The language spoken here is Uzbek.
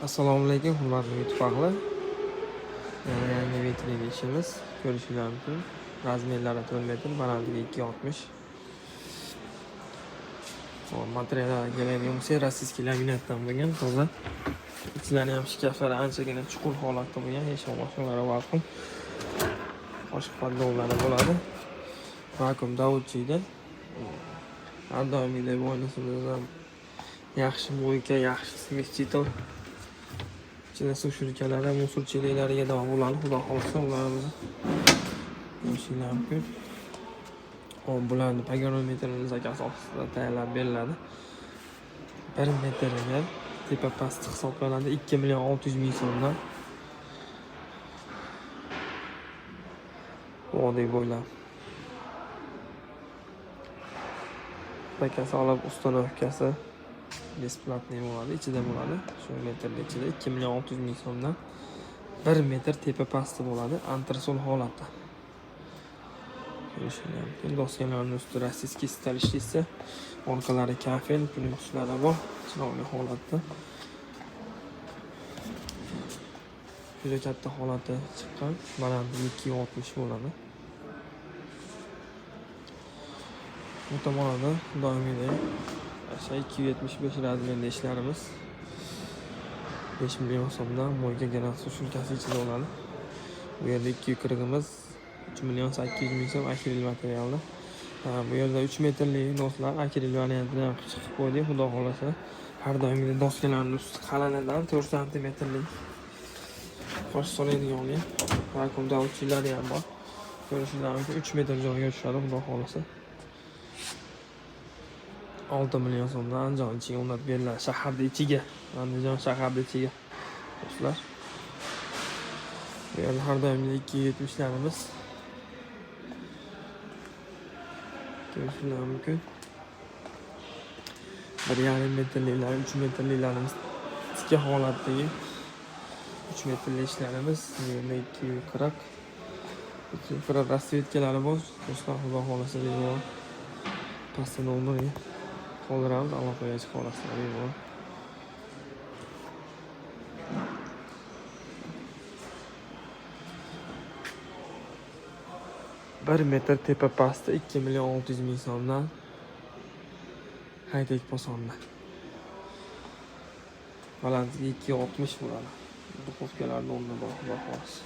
Assalomu alaykum, hurmatli ittifoqlar. Yangi vitrin ishimiz ko'rishingiz mumkin. Razmerlari 4 metr, balandligi 2.60. Materiallar keladigan bo'lsa, rossiyskiy laminatdan bo'lgan, toza. Ichlari ham shkaflari anchagina chuqur holatda bo'lgan, eshik mashinalar vakuum. Qo'shiq podlovlari bo'ladi. Vakuum davudchiyda. Har doimgidek bo'ynisimizda ham yaxshi mo'yka, yaxshi smeschitel. Ichida suv-shirkalari, musorchiliklariga davom bo'ladi. Xudo xolasa ularimizni ko'rishingiz mumkin. Bularni paganometrimiz asosida tayyorlab beriladi. 1 metrga tepa pasti hisoblanadi 2.600.000 so'mdan. Vodiy bo'ylab. Pakasi olib ustanovkasi besplatniy bo'ladi, ichida bo'ladi. Shu metrning ichida 2.600.000 so'mdan 1 metr tepa pasti bo'ladi, antresol holatda. Doskalarning usti rossiyskiy stalishchisi, orqalari kafel, plyushlari bor, chiroyli holatda. Juda katta holatda chiqqan, balandligi 2.60 bo'ladi. Bu tomonda doimgidek 275 razmerli ishlarimiz 5 million so'mdan mo'yka granat sushilkasi ichida bo'ladi. Bu yerda 240imiz 3.800.000 so'm akril materialda. Bu yerda 3 metrli do'stlar akril variantini ham chiqib qo'ydik, xudo xolasa. Har doimgidek doskalarning usti qalinidan 4 sm qo'sh soladigan vakuum davudchilari ham bor. Ko'rishingiz mumkin, 3 metr joyga tushadi, xudo xolasa. 6 million so'mdan Andijon ichiga o'rnatib beriladi, shaharda ichiga, Andijon shaharda ichiga. Do'stlar, bu yerda har doimgidek 270larimiz ko'rishingiz mumkin. 1.5 metrliklar, 3 metrliklarimiz tikka holatdagi 3 metrli ishlarimiz. Bu yerda 240 rasvetkalari bor. Do'stlar, xudo xolasa deyman. Pastda nomerga qoldiramiz, aloqaga chiqa olasizlar deyman. 1 metr tepa pasti 2.600.000 so'mdan high-tech posonda. Balandligi 2.60 bo'ladi. Duxovkalarning o'rni bor, xudo xolasa.